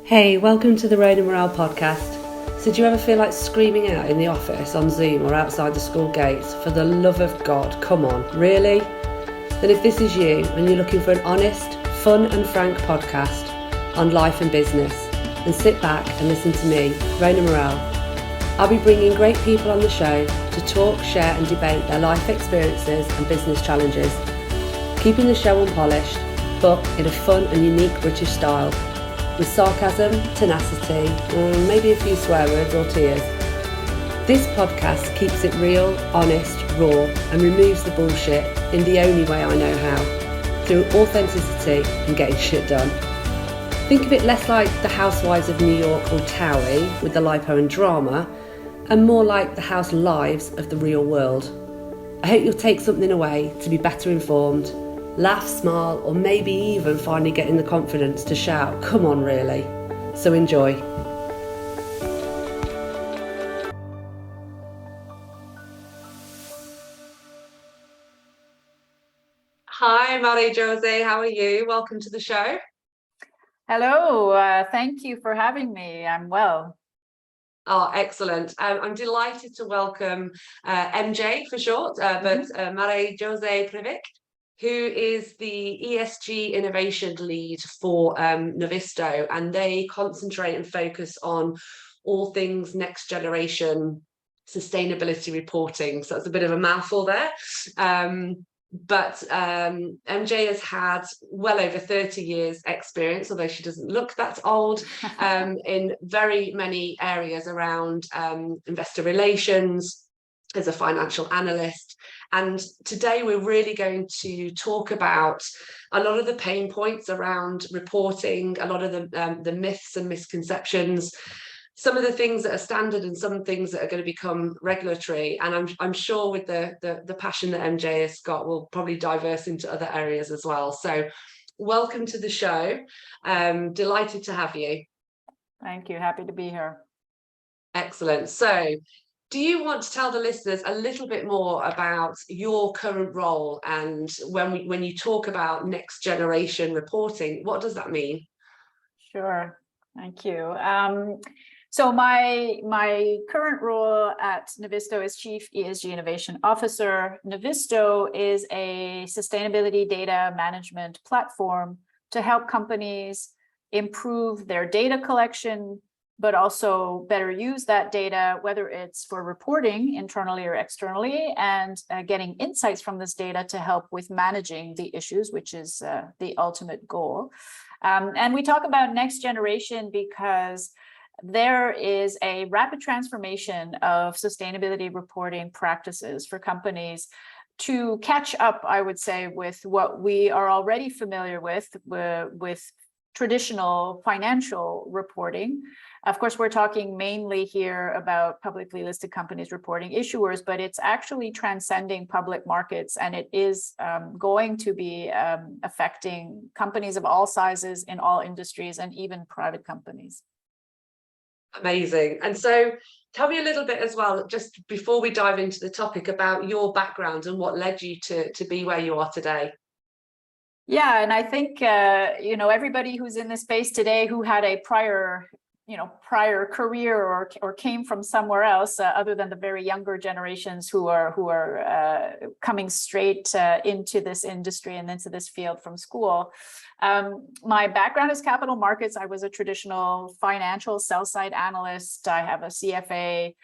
Hey, welcome to the Rain and Morale podcast. So do you ever feel like screaming out in the office, on Zoom or outside the school gates, for the love of God, come on, really? Then if this is you and you're looking for an honest, fun and frank podcast on life and business, then sit back and listen to me, Rain and Morale. I'll be bringing great people on the show to talk, share and debate their life experiences and business challenges, keeping the show unpolished, but in a fun and unique British style, with sarcasm, tenacity, and maybe a few swear words or tears. This podcast keeps it real, honest, raw, and removes the bullshit in the only way I know how, through authenticity and getting shit done. Think of it less like the Housewives of New York or Towie with the lipo and drama, and more like the house lives of the real world. I hope you'll take something away to be better informed, laugh, smile, or maybe even finally getting the confidence to shout, come on really. So enjoy. Hi Marie-Josee, how are you? Welcome to the show. Hello, thank you for having me. I'm well. Oh, excellent. I'm delighted to welcome MJ for short, but Marie-Josee Privyk, who is the ESG Innovation lead for Novisto, and they concentrate and focus on all things next generation sustainability reporting. So it's a bit of a mouthful there. But MJ has had well over 30 years experience, although she doesn't look that old, in very many areas around investor relations, as a financial analyst. And today we're really going to talk about a lot of the pain points around reporting, a lot of the myths and misconceptions, some of the things that are standard and some things that are going to become regulatory. And I'm sure with the passion that MJ has got, we'll probably diverse into other areas as well. So welcome to the show. Delighted to have you. Thank you. Happy to be here. Excellent. So do you want to tell the listeners a little bit more about your current role, and when you talk about next generation reporting, what does that mean? Sure. Thank you. So my current role at Novisto is Chief ESG Innovation Officer. Novisto is a sustainability data management platform to help companies improve their data collection, but also better use that data, whether it's for reporting internally or externally, and getting insights from this data to help with managing the issues, which is the ultimate goal. And we talk about next generation because there is a rapid transformation of sustainability reporting practices for companies to catch up, I would say, with what we are already familiar with traditional financial reporting. Of course, we're talking mainly here about publicly listed companies reporting issuers, but it's actually transcending public markets, and it is going to be affecting companies of all sizes in all industries and even private companies. Amazing. And so tell me a little bit as well, just before we dive into the topic, about your background and what led you to be where you are today. Yeah, and I think, everybody who's in this space today who had a prior career or came from somewhere else, other than the very younger generations who are coming straight into this industry and into this field from school. My background is capital markets. I was a traditional financial sell-side analyst. I have a CFA,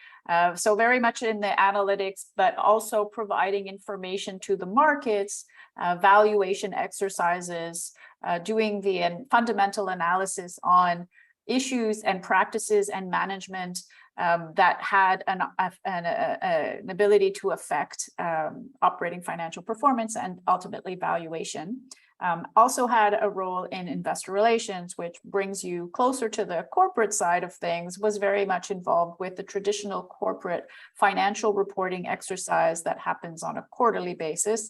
so very much in the analytics, but also providing information to the markets, valuation exercises, doing the fundamental analysis on issues and practices and management that had an ability to affect operating financial performance and ultimately valuation. Also had a role in investor relations, which brings you closer to the corporate side of things, was very much involved with the traditional corporate financial reporting exercise that happens on a quarterly basis.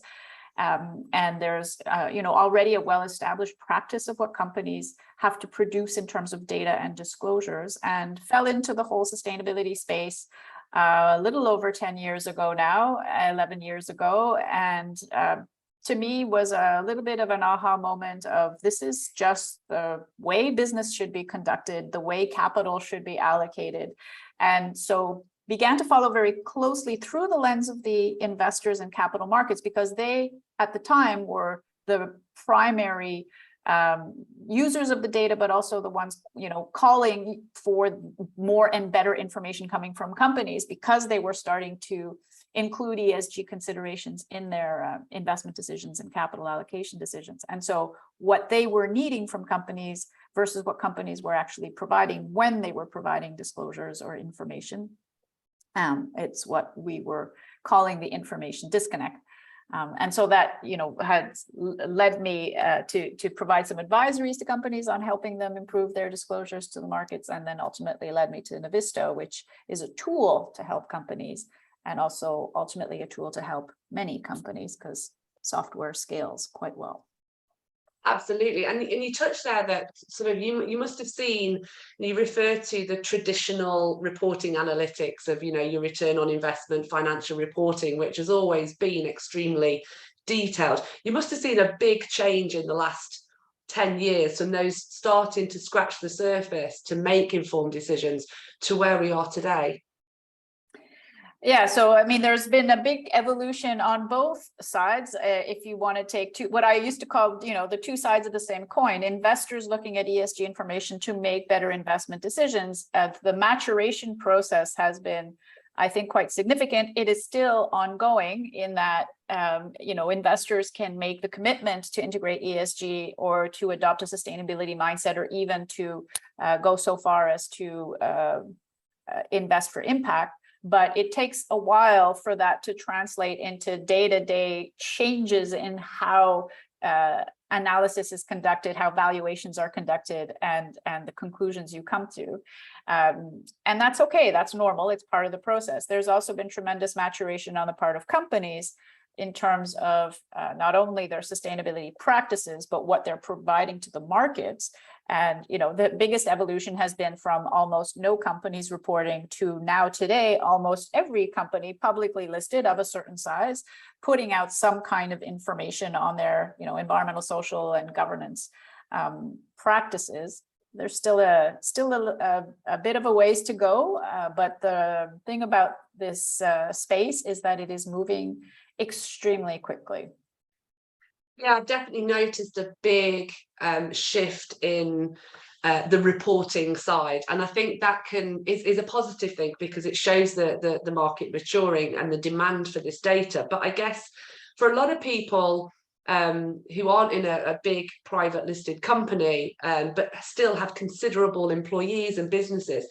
And there's, already a well-established practice of what companies have to produce in terms of data and disclosures, and fell into the whole sustainability space a little over 10 years ago now, 11 years ago, and to me was a little bit of an aha moment of this is just the way business should be conducted, the way capital should be allocated. And so began to follow very closely through the lens of the investors and capital markets, because they at the time were the primary users of the data, but also the ones, calling for more and better information coming from companies, because they were starting to include ESG considerations in their investment decisions and capital allocation decisions. And so what they were needing from companies versus what companies were actually providing when they were providing disclosures or information, it's what we were calling the information disconnect. And so that, had led me to provide some advisories to companies on helping them improve their disclosures to the markets, and then ultimately led me to Novisto, which is a tool to help companies, and also ultimately a tool to help many companies, because software scales quite well. Absolutely. And you touched there that sort of you must have seen, you refer to the traditional reporting analytics of, your return on investment, financial reporting, which has always been extremely detailed. You must have seen a big change in the last 10 years from those starting to scratch the surface to make informed decisions to where we are today. Yeah, so I mean, there's been a big evolution on both sides. If you want to take what I used to call, the two sides of the same coin, investors looking at ESG information to make better investment decisions. The maturation process has been, I think, quite significant. It is still ongoing in that, investors can make the commitment to integrate ESG or to adopt a sustainability mindset, or even to go so far as to invest for impact. But it takes a while for that to translate into day-to-day changes in how analysis is conducted, how valuations are conducted, and the conclusions you come to. And that's okay, that's normal, it's part of the process. There's also been tremendous maturation on the part of companies in terms of not only their sustainability practices, but what they're providing to the markets. And the biggest evolution has been from almost no companies reporting to now today, almost every company publicly listed of a certain size putting out some kind of information on their environmental, social, and governance practices. There's still a bit of a ways to go, but the thing about this space is that it is moving extremely quickly. Yeah, I've definitely noticed a big shift in the reporting side, and I think that is a positive thing, because it shows the market maturing and the demand for this data. But I guess for a lot of people who aren't in a big private listed company, but still have considerable employees and businesses,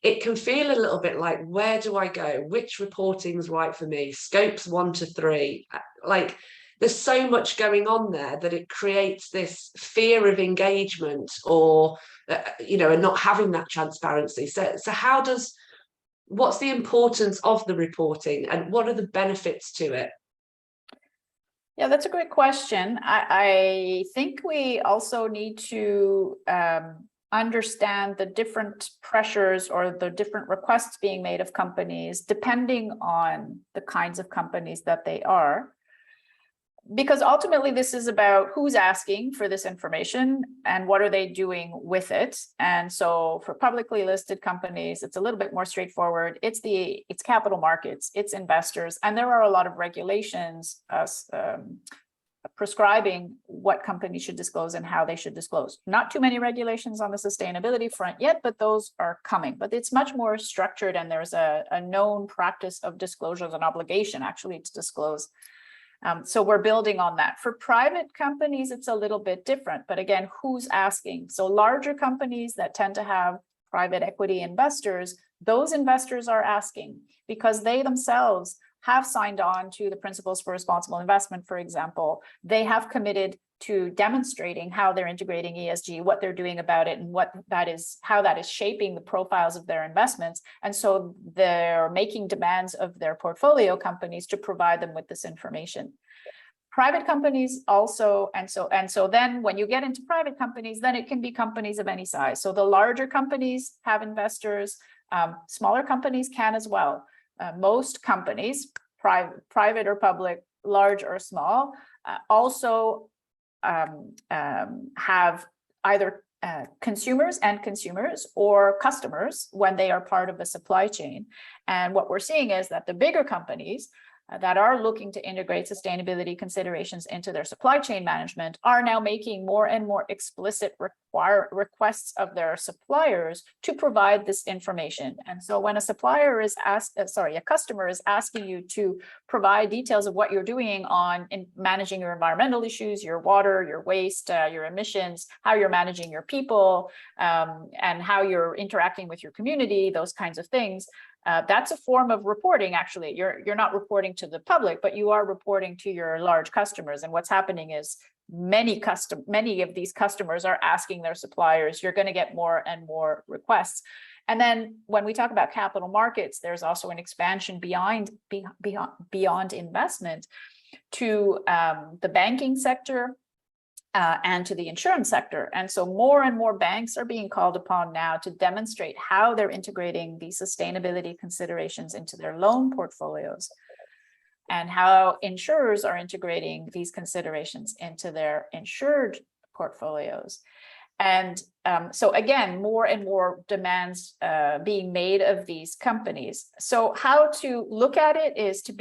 it can feel a little bit like, where do I go? Which reporting's right for me? Scopes 1 to 3, like. There's so much going on there that it creates this fear of engagement, or and not having that transparency. So what's the importance of the reporting, and what are the benefits to it? Yeah, that's a great question. I think we also need to understand the different pressures or the different requests being made of companies, depending on the kinds of companies that they are. Because ultimately, this is about who's asking for this information and what are they doing with it. And so for publicly listed companies, it's a little bit more straightforward. It's capital markets, it's investors, and there are a lot of regulations prescribing what companies should disclose and how they should disclose. Not too many regulations on the sustainability front yet, but those are coming. But it's much more structured, and there's a known practice of disclosure, an obligation actually to disclose. So we're building on that. For private companies, it's a little bit different, but again, who's asking? So larger companies that tend to have private equity investors, those investors are asking because they themselves have signed on to the principles for responsible investment, for example. They have committed to demonstrating how they're integrating ESG, what they're doing about it, and how that is shaping the profiles of their investments. And so they're making demands of their portfolio companies to provide them with this information. Private companies also, and so then when you get into private companies, then it can be companies of any size. So the larger companies have investors, smaller companies can as well. Most companies, private or public, large or small, also have either consumers or customers when they are part of a supply chain. And what we're seeing is that the bigger companies that are looking to integrate sustainability considerations into their supply chain management are now making more and more explicit requests of their suppliers to provide this information. And so when a supplier is a customer is asking you to provide details of what you're doing in managing your environmental issues, your water, your waste, your emissions, how you're managing your people, and how you're interacting with your community, those kinds of things, that's a form of reporting. Actually, you're not reporting to the public, but you are reporting to your large customers. And what's happening is many of these customers are asking their suppliers. You're going to get more and more requests. And then when we talk about capital markets, there's also an expansion beyond investment to the banking sector, and to the insurance sector. And so more and more banks are being called upon now to demonstrate how they're integrating these sustainability considerations into their loan portfolios, and how insurers are integrating these considerations into their insured portfolios. And so again, more and more demands being made of these companies. So how to look at it is to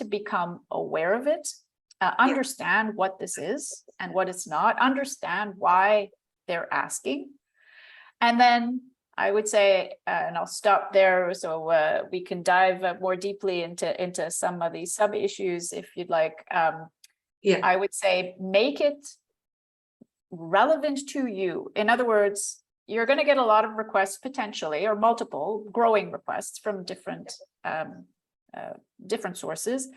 become aware of it, understand what this is and what it's not, understand why they're asking. And then I would say, and I'll stop there so we can dive more deeply into some of these sub issues if you'd like. I would say make it relevant to you. In other words, you're going to get a lot of requests potentially, or multiple growing requests from different sources.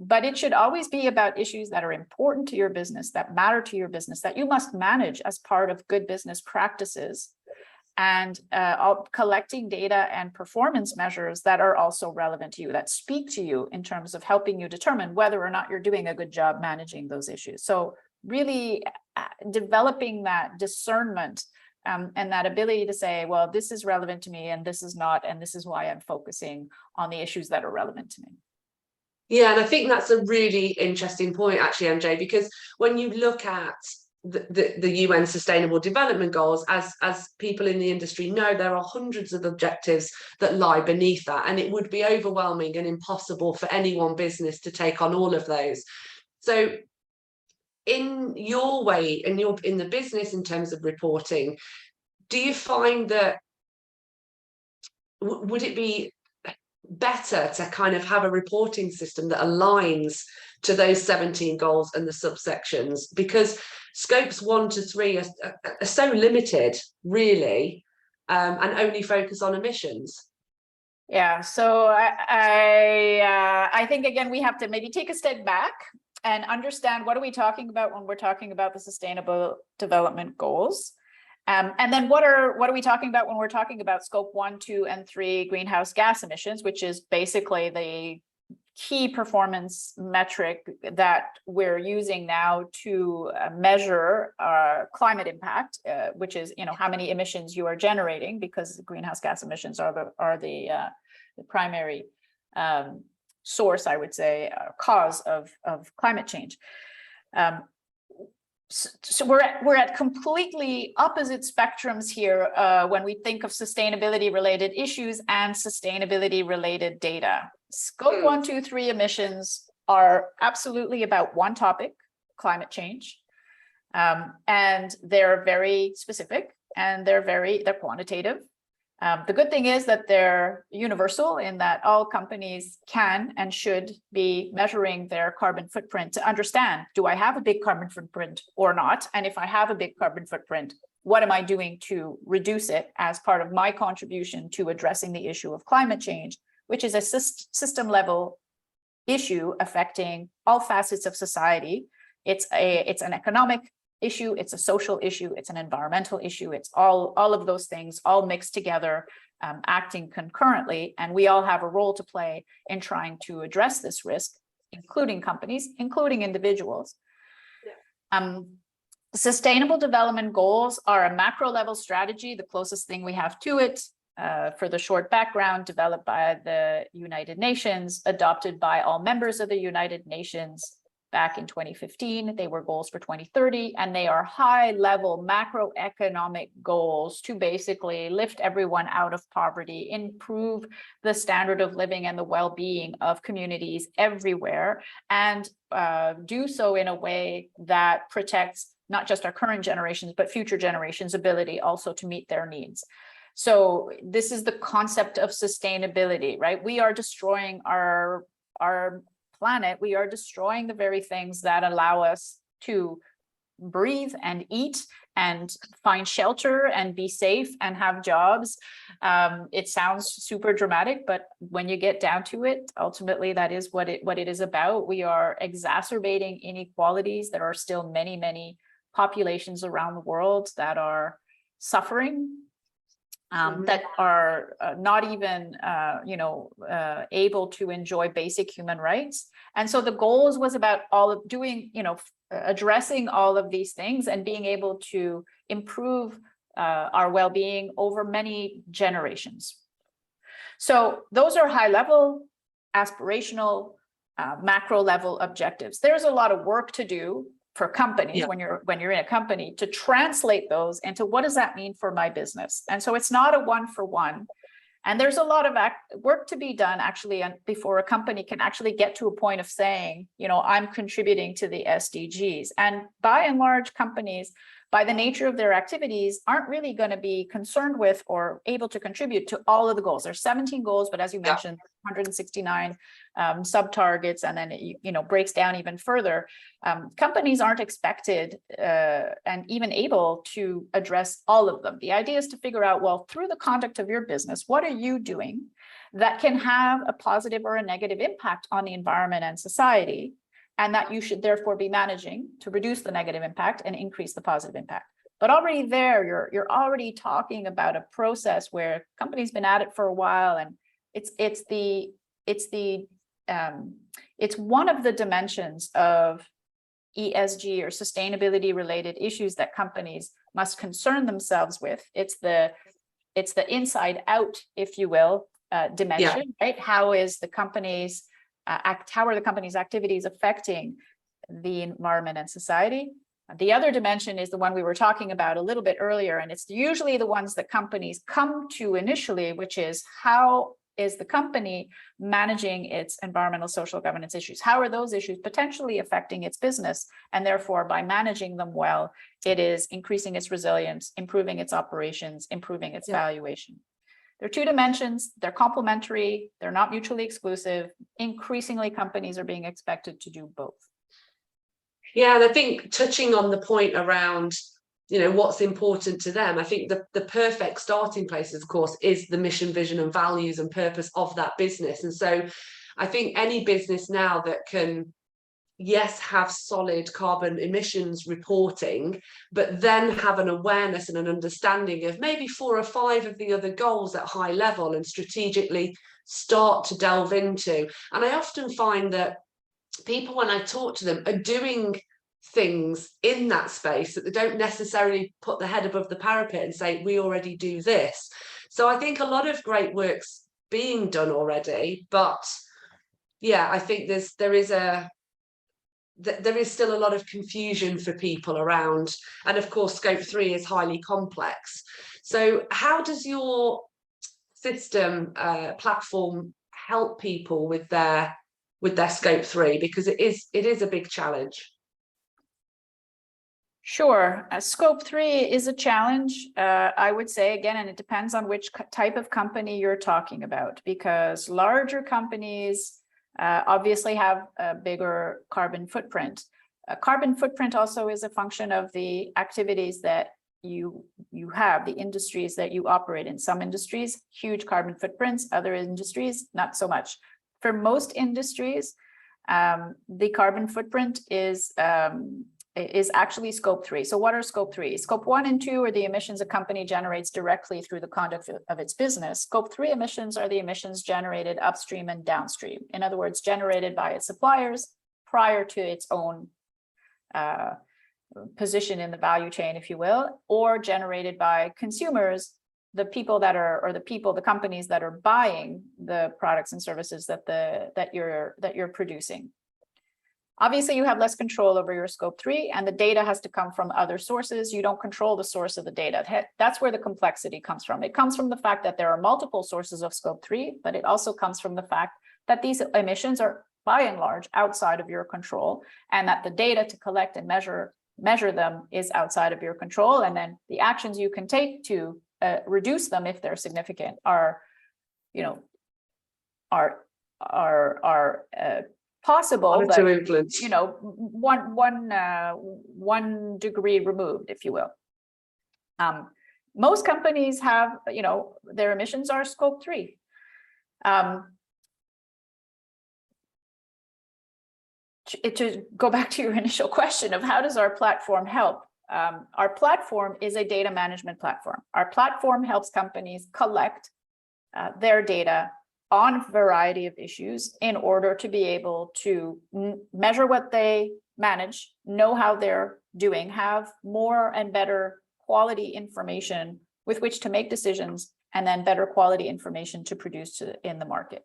But it should always be about issues that are important to your business, that matter to your business, that you must manage as part of good business practices, and collecting data and performance measures that are also relevant to you, that speak to you in terms of helping you determine whether or not you're doing a good job managing those issues. So really developing that discernment and that ability to say, well, this is relevant to me and this is not, and this is why I'm focusing on the issues that are relevant to me. Yeah, and I think that's a really interesting point, actually, MJ, because when you look at the UN Sustainable Development Goals, as people in the industry know, there are hundreds of objectives that lie beneath that, and it would be overwhelming and impossible for any one business to take on all of those. So in your way, in the business, in terms of reporting, do you find that would it be better to kind of have a reporting system that aligns to those 17 goals and the subsections, because scopes 1 to 3 are so limited, really, and only focus on emissions? Yeah, so I think, again, we have to maybe take a step back and understand what are we talking about when we're talking about the Sustainable Development Goals. And then what are we talking about when we're talking about scope 1, 2, and 3 greenhouse gas emissions, which is basically the key performance metric that we're using now to measure climate impact, which is, how many emissions you are generating, because greenhouse gas emissions are the primary source, I would say, cause of climate change. So we're at completely opposite spectrums here when we think of sustainability related issues and sustainability related data. Scope 1, 2, 3 emissions are absolutely about one topic, climate change, and they're very specific and they're quantitative. The good thing is that they're universal in that all companies can and should be measuring their carbon footprint to understand, do I have a big carbon footprint or not? And if I have a big carbon footprint, what am I doing to reduce it as part of my contribution to addressing the issue of climate change, which is a system level issue affecting all facets of society. It's an economic issue, it's a social issue, it's an environmental issue, it's all of those things all mixed together, acting concurrently, and we all have a role to play in trying to address this risk, including companies, including individuals. Sustainable development goals are a macro level strategy, the closest thing we have to it. For the short background, developed by the United Nations, adopted by all members of the United Nations, back in 2015. They were goals for 2030, and they are high-level macroeconomic goals to basically lift everyone out of poverty, improve the standard of living and the well-being of communities everywhere, and do so in a way that protects not just our current generations, but future generations' ability also to meet their needs. So this is the concept of sustainability, right? We are destroying our planet. We are destroying the very things that allow us to breathe and eat and find shelter and be safe and have jobs. It sounds super dramatic, but when you get down to it, ultimately that is what it is about. We are exacerbating inequalities. There are still many, many populations around the world that are suffering, that are not even, able to enjoy basic human rights. And so the goals was about all of doing, addressing all of these things and being able to improve our well-being over many generations. So those are high level, aspirational, macro level objectives. There's a lot of work to do for companies when you're in a company to translate those into what does that mean for my business. And so it's not a one-for-one. And there's a lot of work to be done actually before a company can actually get to a point of saying, I'm contributing to the SDGs. And by and large, companies, by the nature of their activities, aren't really going to be concerned with or able to contribute to all of the goals. There's 17 goals, but as you mentioned, 169 sub-targets, and then it breaks down even further. Companies aren't expected and even able to address all of them. The idea is to figure out, well, through the conduct of your business, what are you doing that can have a positive or a negative impact on the environment and society, and that you should therefore be managing to reduce the negative impact and increase the positive impact. But already there, you're already talking about a process where companies been at it for a while, and it's one of the dimensions of ESG or sustainability related issues that companies must concern themselves with. It's the inside out, if you will, dimension, right? How is the company's how are the company's activities affecting the environment and society? The other dimension is the one we were talking about a little bit earlier, and it's usually the ones that companies come to initially, which is how is the company managing its environmental, social, governance issues? How are those issues potentially affecting its business? And therefore, by managing them well, it is increasing its resilience, improving its operations, improving its valuation. There are two dimensions, they're complementary, they're not mutually exclusive. Increasingly, companies are being expected to do both. Yeah, and I think touching on the point around, what's important to them, I think the perfect starting place, of course, is the mission, vision, and values and purpose of that business. And so I think any business now that can, yes, have solid carbon emissions reporting, but then have an awareness and an understanding of maybe 4 or 5 of the other goals at high level and strategically start to delve into. And I often find that people, when I talk to them, are doing things in that space that they don't necessarily put their head above the parapet and say, we already do this. So I think a lot of great work's being done already, but I think there is still a lot of confusion for people around, and of course scope 3 is highly complex. So how does your system platform help people with their scope 3, because it is a big challenge? Sure. Scope 3 is a challenge, I would say, again, and it depends on which type of company you're talking about, because larger companies obviously have a bigger carbon footprint. Carbon footprint also is a function of the activities that you have, the industries that you operate in. Some industries, huge carbon footprints, other industries, not so much. For most industries, the carbon footprint is actually scope 3. So what are scope 3? Scope 1 and 2 are the emissions a company generates directly through the conduct of its business. Scope 3 emissions are the emissions generated upstream and downstream. In other words, generated by its suppliers prior to its own position in the value chain, if you will, or generated by consumers, the companies that are buying the products and services that you're producing. Obviously, you have less control over your scope 3, and the data has to come from other sources. You don't control the source of the data. That's where the complexity comes from. It comes from the fact that there are multiple sources of scope 3, but it also comes from the fact that these emissions are by and large outside of your control, and that the data to collect and measure them is outside of your control. And then the actions you can take to reduce them, if they're significant, are possible, but to influence. one degree removed, if you will. Most companies have, their emissions are scope 3. To go back to your initial question of how does our platform help? Our platform is a data management platform. Our platform helps companies collect their data on a variety of issues in order to be able to measure what they manage, know how they're doing, have more and better quality information with which to make decisions, and then better quality information to produce in the market.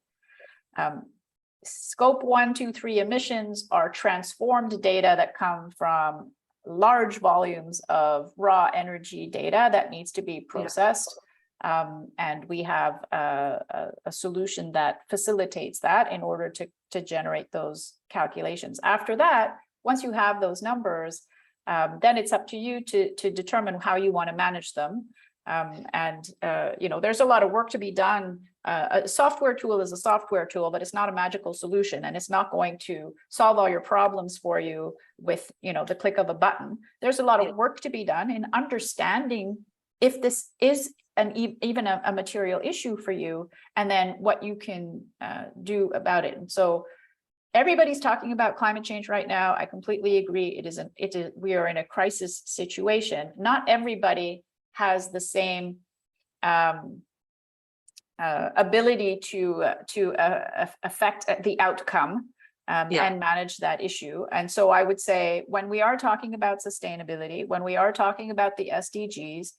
Scope 1, 2, 3 emissions are transformed data that come from large volumes of raw energy data that needs to be processed. And we have a solution that facilitates that in order to generate those calculations. After that, once you have those numbers, then it's up to you to determine how you want to manage them. There's a lot of work to be done. A software tool is a software tool, but it's not a magical solution, and it's not going to solve all your problems for you with the click of a button. There's a lot of work to be done in understanding if this is even a material issue for you, and then what you can do about it. And so everybody's talking about climate change right now. I completely agree. We are in a crisis situation. Not everybody has the same ability to affect the outcome and manage that issue. And so I would say, when we are talking about sustainability, when we are talking about the SDGs,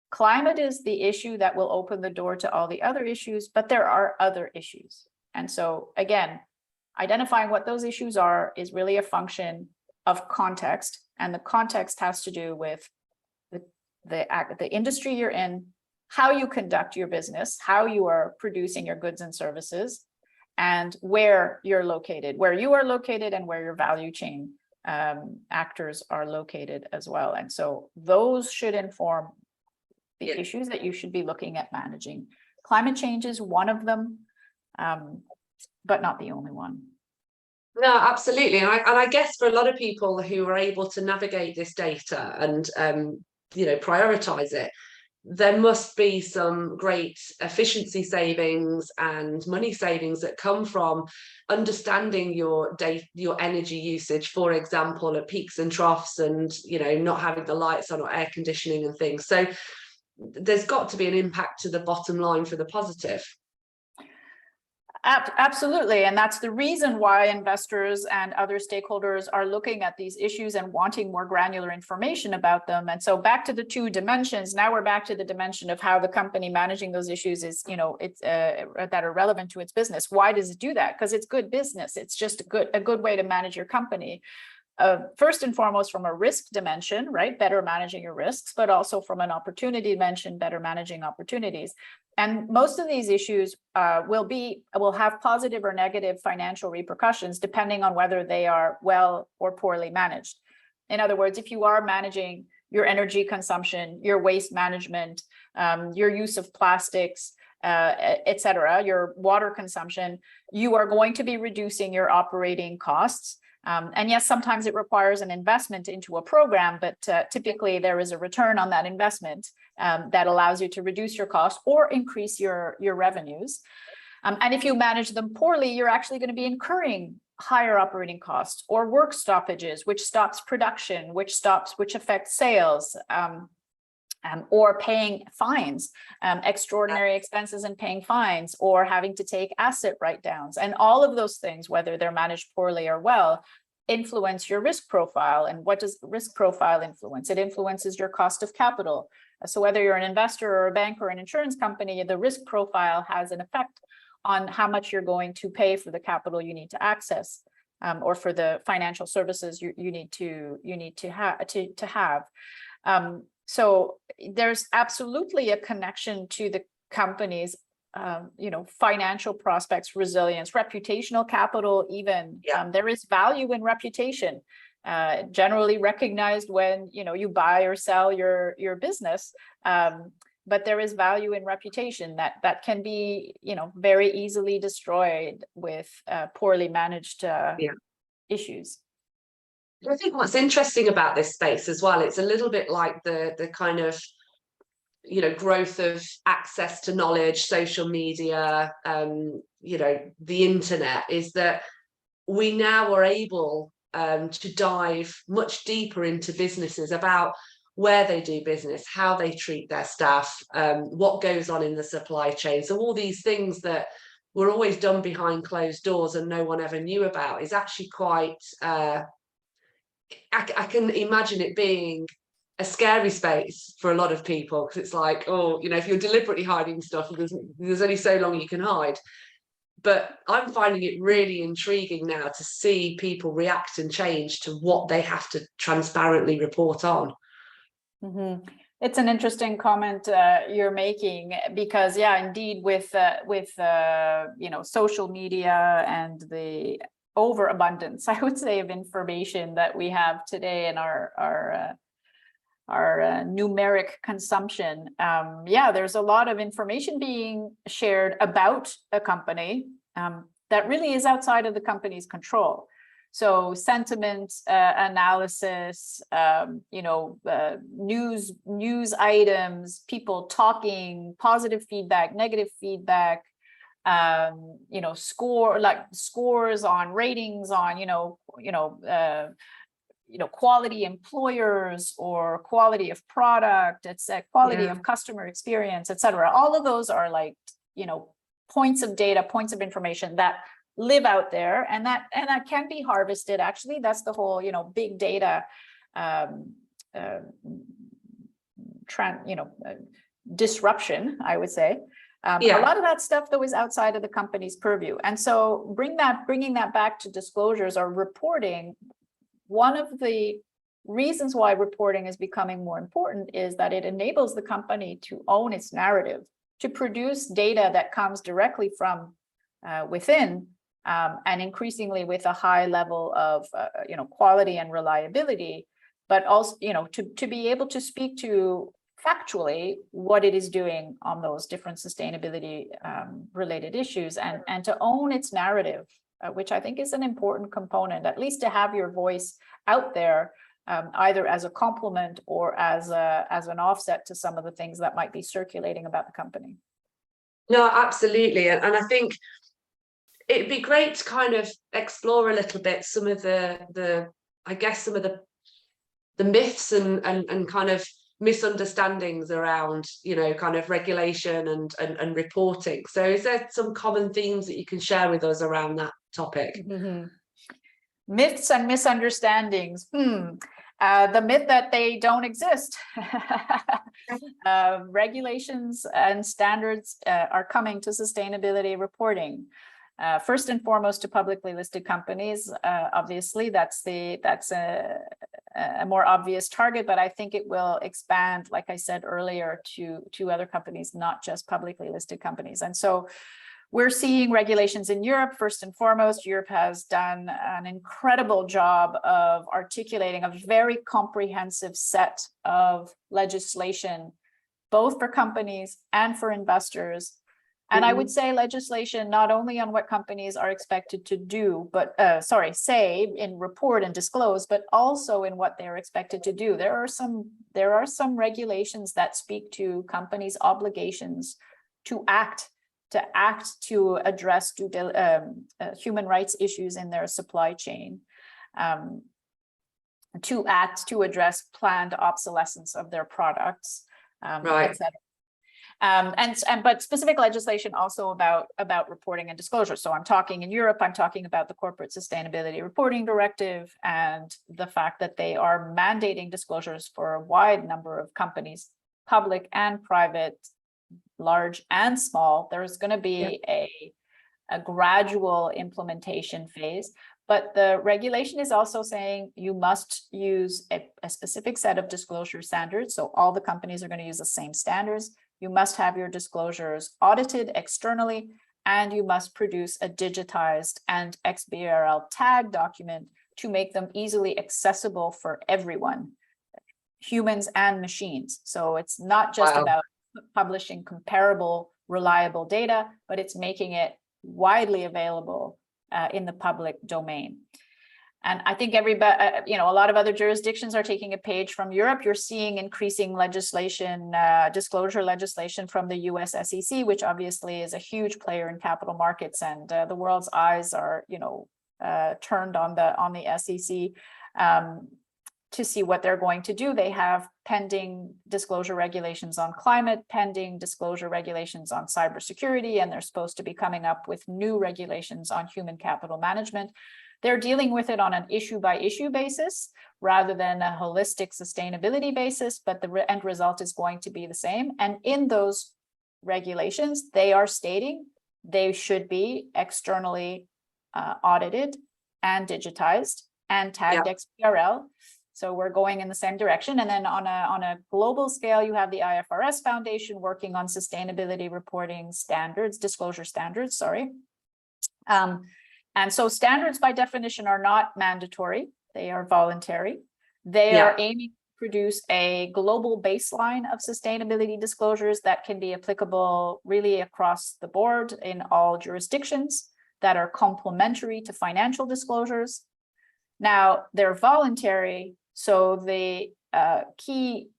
climate is the issue that will open the door to all the other issues, but there are other issues. And so again, identifying what those issues are is really a function of context, and the context has to do with the industry you're in, how you conduct your business, how you are producing your goods and services, and where you're located, where you are located, and where your value chain actors are located as well. And so those should inform the issues that you should be looking at managing. Climate change is one of them, but not the only one. No, absolutely. And I guess for a lot of people who are able to navigate this data and prioritize it, there must be some great efficiency savings and money savings that come from understanding your energy usage, for example, at peaks and troughs, and not having the lights on or air conditioning and things. So there's got to be an impact to the bottom line for the positive. Absolutely. And that's the reason why investors and other stakeholders are looking at these issues and wanting more granular information about them. And so back to the two dimensions, now we're back to the dimension of how the company managing those issues is, that are relevant to its business. Why does it do that? Because it's good business. It's just a good way to manage your company. First and foremost, from a risk dimension, right? Better managing your risks, but also from an opportunity dimension, better managing opportunities. And most of these issues will have positive or negative financial repercussions depending on whether they are well or poorly managed. In other words, if you are managing your energy consumption, your waste management, your use of plastics, etc., your water consumption, you are going to be reducing your operating costs. And yes, sometimes it requires an investment into a program, but typically there is a return on that investment that allows you to reduce your costs or increase your revenues. And if you manage them poorly, you're actually going to be incurring higher operating costs or work stoppages, which stops production, which affects sales, or paying fines, extraordinary expenses and paying fines, or having to take asset write-downs. And all of those things, whether they're managed poorly or well, influence your risk profile. And what does risk profile influence? It influences your cost of capital. So whether you're an investor or a bank or an insurance company, the risk profile has an effect on how much you're going to pay for the capital you need to access. or for the financial services you need to have. So there's absolutely a connection to the company's financial prospects, resilience, reputational capital, even. There is value in reputation, generally recognized when you buy or sell your business. But there is value in reputation that can be very easily destroyed with poorly managed issues. I think what's interesting about this space as well, it's a little bit like the kind of growth of access to knowledge, social media, the internet, is that we now are able to dive much deeper into businesses about where they do business, how they treat their staff, what goes on in the supply chain. So all these things that were always done behind closed doors and no one ever knew about is actually quite, I can imagine it being a scary space for a lot of people, because it's like, if you're deliberately hiding stuff, there's only so long you can hide. But I'm finding it really intriguing now to see people react and change to what they have to transparently report on. Mm-hmm. It's an interesting comment you're making, because indeed with social media and the overabundance, I would say, of information that we have today in our numeric consumption, there's a lot of information being shared about a company that really is outside of the company's control. So sentiment analysis, news items, people talking, positive feedback, negative feedback, scores on ratings on quality employers or quality of product, it's quality of customer experience, etc. All of those are points of data, points of information that live out there, and that can be harvested. Actually, that's the whole big data disruption, I would say. A lot of that stuff though is outside of the company's purview, and so bringing that back to disclosures or reporting. One of the reasons why reporting is becoming more important is that it enables the company to own its narrative, to produce data that comes directly from within, and increasingly with a high level of quality and reliability, but also to be able to speak to factually what it is doing on those different sustainability related issues, and to own its narrative, which I think is an important component, at least to have your voice out there, either as a complement or as an offset to some of the things that might be circulating about the company. No, absolutely. And I think it'd be great to kind of explore a little bit some of the myths and kind of misunderstandings around kind of regulation and reporting. So is there some common themes that you can share with us around that topic? Mm-hmm. Myths and misunderstandings. The myth that they don't exist. Regulations and standards are coming to sustainability reporting. First and foremost to publicly listed companies. Obviously, that's a more obvious target, but I think it will expand, like I said earlier, to other companies, not just publicly listed companies. And so we're seeing regulations in Europe. First and foremost, Europe has done an incredible job of articulating a very comprehensive set of legislation, both for companies and for investors. And I would say legislation not only on what companies are expected to do, but say in report and disclose, but also in what they're expected to do. There are some regulations that speak to companies' obligations to act to address human rights issues in their supply chain, to act to address planned obsolescence of their products, etc. But specific legislation also about reporting and disclosure. So I'm talking in Europe, I'm talking about the Corporate Sustainability Reporting Directive and the fact that they are mandating disclosures for a wide number of companies, public and private, large and small. There's going to be a gradual implementation phase, But the regulation is also saying you must use a specific set of disclosure standards. So all the companies are going to use the same standards. You must have your disclosures audited externally, and you must produce a digitized and XBRL tag document to make them easily accessible for everyone, humans and machines. So it's not just about publishing comparable, reliable data, but it's making it widely available in the public domain. And I think everybody, a lot of other jurisdictions are taking a page from Europe. You're seeing increasing legislation, disclosure legislation from the US SEC, which obviously is a huge player in capital markets, and the world's eyes are, turned on the SEC to see what they're going to do. They have pending disclosure regulations on climate, pending disclosure regulations on cybersecurity, and they're supposed to be coming up with new regulations on human capital management. They're dealing with it on an issue by issue basis rather than a holistic sustainability basis, but the end result is going to be the same. And in those regulations, they are stating they should be externally audited and digitized and tagged XBRL. So we're going in the same direction. And then on a global scale, you have the IFRS Foundation working on sustainability reporting standards, disclosure standards, sorry. And so standards by definition are not mandatory. They are voluntary. They are aiming to produce a global baseline of sustainability disclosures that can be applicable really across the board in all jurisdictions, that are complementary to financial disclosures. Now, they're voluntary. So the key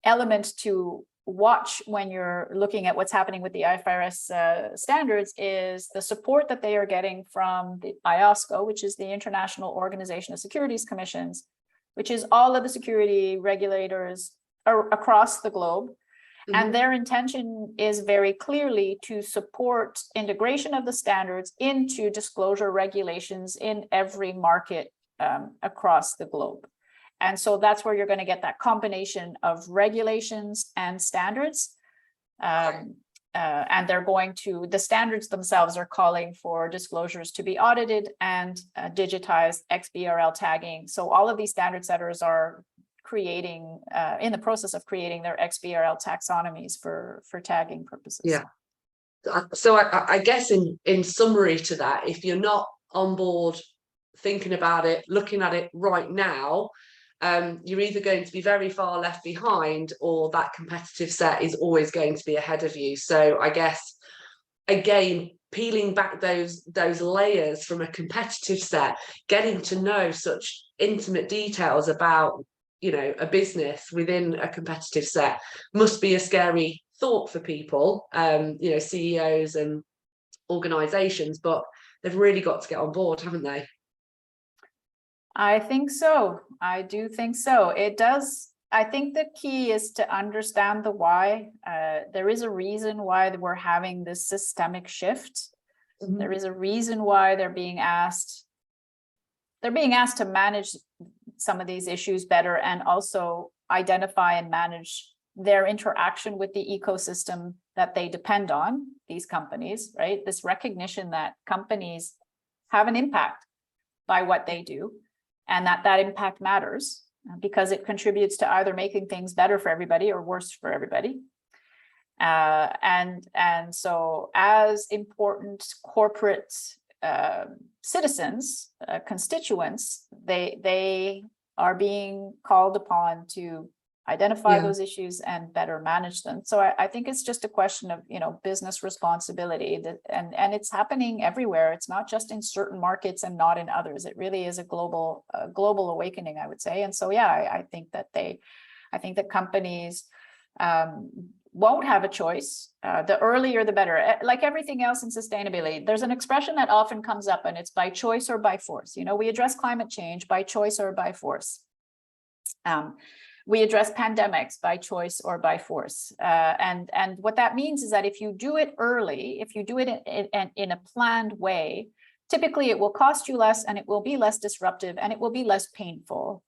element to watch when you're looking at what's happening with the IFRS standards is the support that they are getting from the IOSCO, which is the International Organization of Securities Commissions, which is all of the security regulators across the globe. Mm-hmm. And their intention is very clearly to support integration of the standards into disclosure regulations in every market across the globe. And so that's where you're going to get that combination of regulations and standards. And the standards themselves are calling for disclosures to be audited and digitized XBRL tagging. So all of these standard setters are creating, in the process of creating their XBRL taxonomies for tagging purposes. Yeah. So I guess in summary to that, if you're not on board thinking about it, looking at it right now, you're either going to be very far left behind, or that competitive set is always going to be ahead of you. So I guess, again, peeling back those layers from a competitive set, getting to know such intimate details about, a business within a competitive set must be a scary thought for people, CEOs and organizations, but they've really got to get on board, haven't they? I think so. I do think so. It does. I think the key is to understand the why. There is a reason why we're having this systemic shift. Mm-hmm. There is a reason why they're being asked to manage some of these issues better, and also identify and manage their interaction with the ecosystem that they depend on, these companies, right? This recognition that companies have an impact by what they do, and that impact matters because it contributes to either making things better for everybody or worse for everybody. And so as important corporate citizens, constituents, they are being called upon to identify those issues and better manage them. So I think it's just a question of, business responsibility, and it's happening everywhere. It's not just in certain markets and not in others. It really is a global awakening, I would say. And so, I think that companies won't have a choice. The earlier, the better. Like everything else in sustainability, there's an expression that often comes up, and it's by choice or by force. We address climate change by choice or by force. We address pandemics by choice or by force. And what that means is that if you do it early, if you do it in a planned way, typically it will cost you less, and it will be less disruptive, and it will be less painful.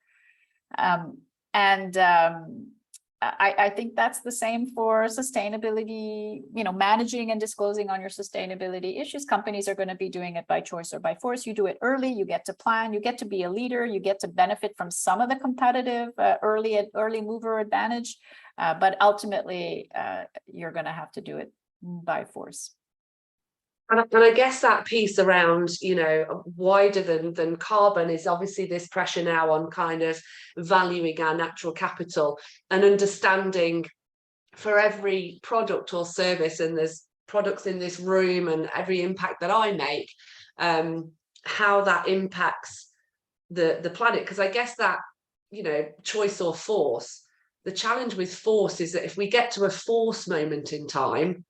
I think that's the same for sustainability, managing and disclosing on your sustainability issues. Companies are going to be doing it by choice or by force. You do it early, you get to plan, you get to be a leader, you get to benefit from some of the competitive early mover advantage. But ultimately, you're going to have to do it by force. And I guess that piece around, wider than carbon is obviously this pressure now on kind of valuing our natural capital and understanding for every product or service, and there's products in this room and every impact that I make, how that impacts the planet. Because I guess that, choice or force, the challenge with force is that if we get to a force moment in time,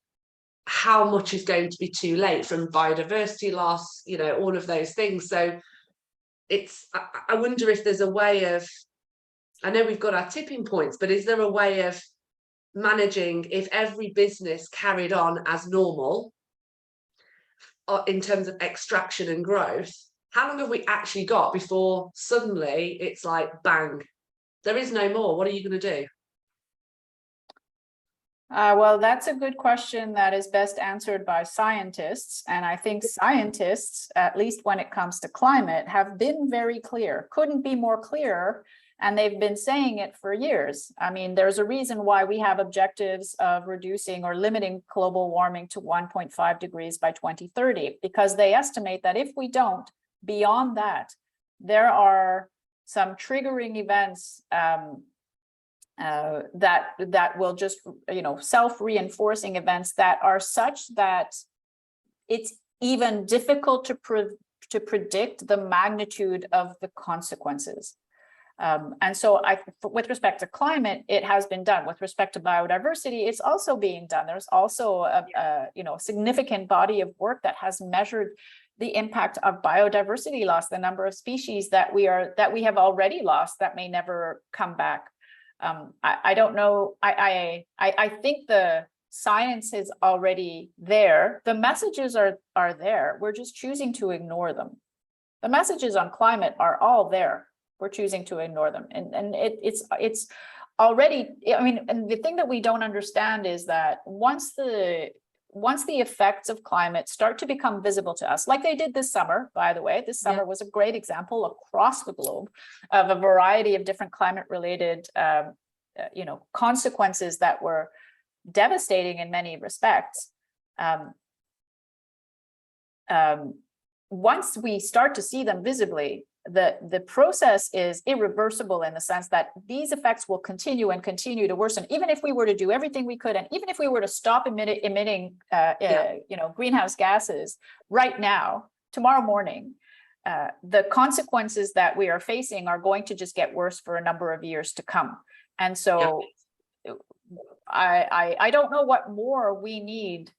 how much is going to be too late, from biodiversity loss, all of those things. So I wonder if there's a way of, I know we've got our tipping points, but is there a way of managing, if every business carried on as normal in terms of extraction and growth, how long have we actually got before suddenly it's like, bang, there is no more? What are you going to do? Well, that's a good question that is best answered by scientists. And I think scientists, at least when it comes to climate, have been very clear, couldn't be more clear. And they've been saying it for years. I mean, there's a reason why we have objectives of reducing or limiting global warming to 1.5 degrees by 2030, because they estimate that if we don't, beyond that, there are some triggering events that will just, self-reinforcing events that are such that it's even difficult to predict the magnitude of the consequences. And so with respect to climate, it has been done. With respect to biodiversity, it's also being done. There's also a significant body of work that has measured the impact of biodiversity loss, the number of species that we have already lost that may never come back. I don't know. I think the science is already there. The messages are there. We're just choosing to ignore them. The messages on climate are all there. We're choosing to ignore them. And it's already, I mean, and the thing that we don't understand is that once the effects of climate start to become visible to us, like they did this summer, by the way, this summer was a great example across the globe of a variety of different climate-related, consequences that were devastating in many respects. Once we start to see them visibly, the process is irreversible in the sense that these effects will continue to worsen, even if we were to do everything we could, and even if we were to stop emitting greenhouse gases right now, tomorrow morning, the consequences that we are facing are going to just get worse for a number of years to come. And so I don't know what more we need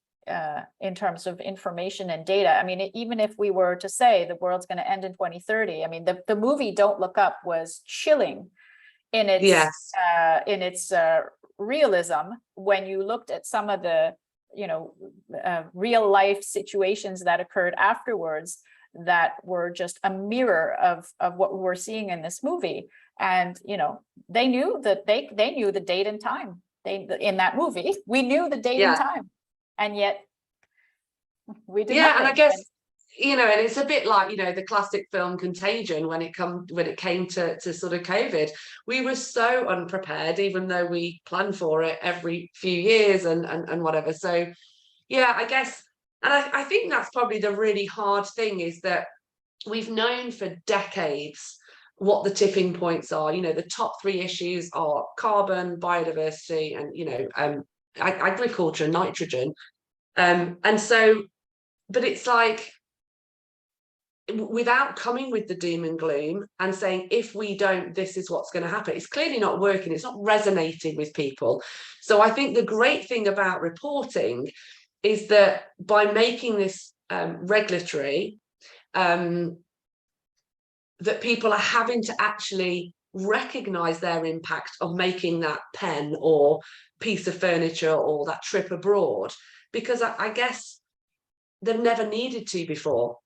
in terms of information and data. I mean, even if we were to say the world's going to end in 2030, I mean, the movie Don't Look Up was chilling in its realism when you looked at some of the real life situations that occurred afterwards that were just a mirror of what we were seeing in this movie. And they knew that they knew the date and time. In that movie, we knew the date and time. And yet we did nothing. And I guess, and it's a bit like, the classic film Contagion when it came to sort of COVID. We were so unprepared, even though we planned for it every few years and whatever. So, I guess, and I think that's probably the really hard thing, is that we've known for decades what the tipping points are. The top three issues are carbon, biodiversity, and, agriculture and nitrogen. And so, but it's like, without coming with the doom and gloom and saying, if we don't, this is what's going to happen. It's clearly not working. It's not resonating with people. So I think the great thing about reporting is that by making this regulatory, that people are having to actually recognize their impact of making that pen or piece of furniture or that trip abroad, because I guess they've never needed to before.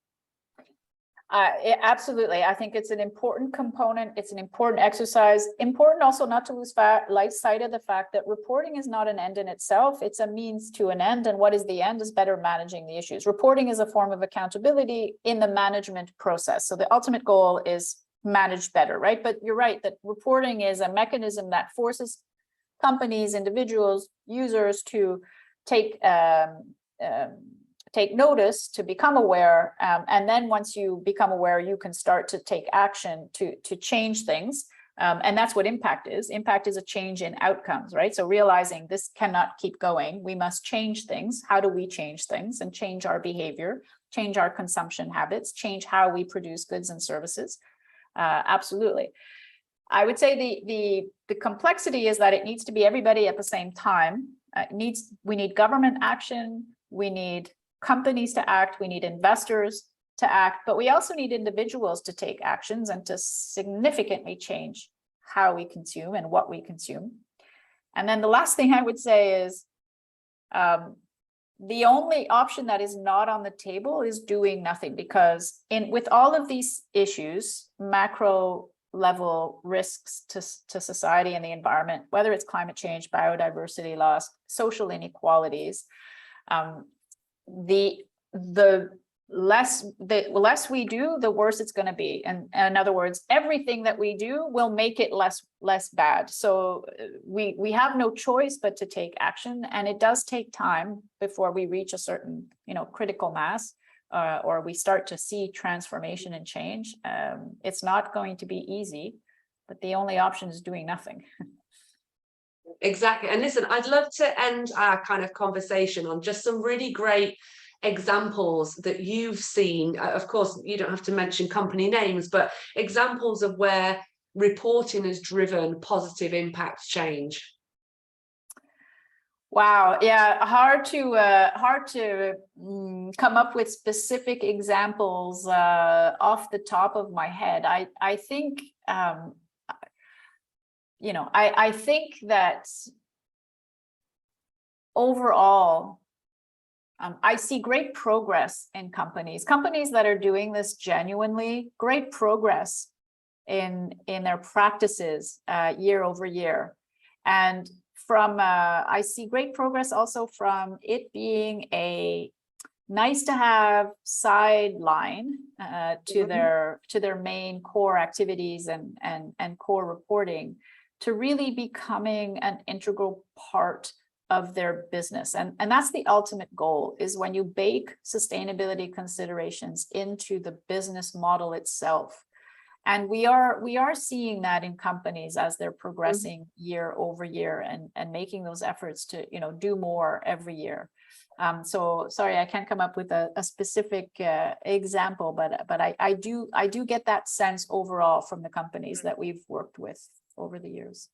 Absolutely. I think it's an important component. It's an important exercise. Important also not to lose sight of the fact that reporting is not an end in itself. It's a means to an end. And what is the end is better managing the issues. Reporting is a form of accountability in the management process. So the ultimate goal is managed better, right? But you're right that reporting is a mechanism that forces companies, individuals, users to take notice, to become aware, and then once you become aware, you can start to take action to change things, and that's what impact is. Impact is a change in outcomes, right? So realizing this cannot keep going, we must change things. How do we change things and change our behavior, change our consumption habits, change how we produce goods and services? Absolutely. I would say the complexity is that it needs to be everybody at the same time. We need government action, we need companies to act, we need investors to act, but we also need individuals to take actions and to significantly change how we consume and what we consume. And then the last thing I would say is the only option that is not on the table is doing nothing, because with all of these issues, macro level risks to society and the environment, whether it's climate change, biodiversity loss, social inequalities, the less we do, the worse it's going to be. And in other words, everything that we do will make it less bad. So we have no choice but to take action, and it does take time before we reach a certain critical mass, or we start to see transformation and change. It's not going to be easy, but the only option is doing nothing. Exactly. And listen, I'd love to end our kind of conversation on just some really great examples that you've seen. Of course, you don't have to mention company names, but examples of where reporting has driven positive impact change. Wow. Yeah. Hard to come up with specific examples off the top of my head. I think, I think that overall, I see great progress in companies that are doing this genuinely, great progress in their practices year over year. And I see great progress also from it being a nice to have sideline to their main core activities and core reporting, to really becoming an integral part of their business. And that's the ultimate goal, is when you bake sustainability considerations into the business model itself. And we are seeing that in companies as they're progressing year over year and making those efforts to do more every year. So sorry, I can't come up with a specific example, but I do get that sense overall from the companies that we've worked with over the years.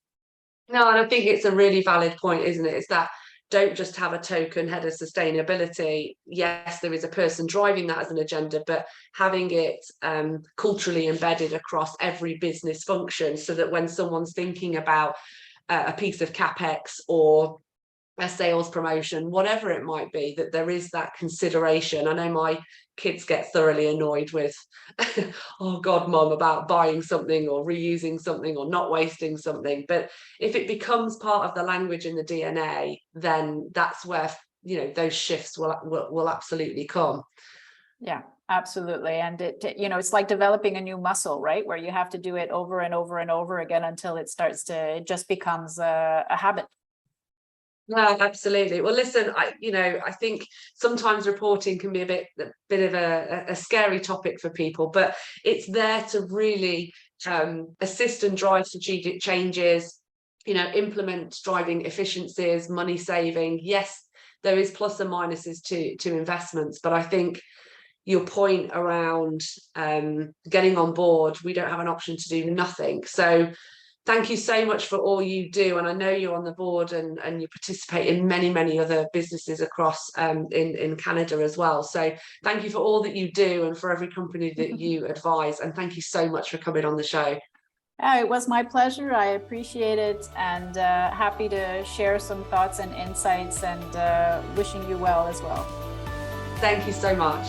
No, and I think it's a really valid point, isn't it? It's that don't just have a token head of sustainability. Yes, there is a person driving that as an agenda, but having it culturally embedded across every business function, so that when someone's thinking about a piece of CapEx or a sales promotion, whatever it might be, that there is that consideration. I know my kids get thoroughly annoyed with, oh God, Mum, about buying something or reusing something or not wasting something. But if it becomes part of the language in the DNA, then that's where, those shifts will absolutely come. Yeah, absolutely. And it's like developing a new muscle, right? Where you have to do it over and over and over again until it just becomes a habit. No, absolutely. Well, listen, I think sometimes reporting can be a bit of a scary topic for people, but it's there to really assist and drive strategic changes, implement driving efficiencies, money saving. Yes, there is plus and minuses to investments, but I think your point around getting on board, we don't have an option to do nothing. So thank you so much for all you do. And I know you're on the board and you participate in many, many other businesses across in Canada as well. So thank you for all that you do and for every company that you advise. And thank you so much for coming on the show. It was my pleasure. I appreciate it, and happy to share some thoughts and insights, and wishing you well as well. Thank you so much.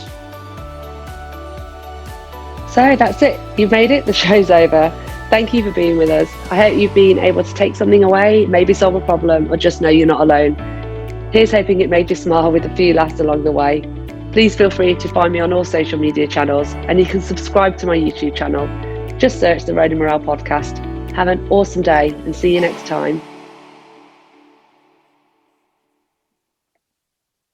So that's it. You've made it. The show's over. Thank you for being with us. I hope you've been able to take something away, maybe solve a problem, or just know you're not alone. Here's hoping it made you smile with a few laughs along the way. Please feel free to find me on all social media channels, and you can subscribe to my YouTube channel. Just search the Road and Morale podcast. Have an awesome day and see you next time.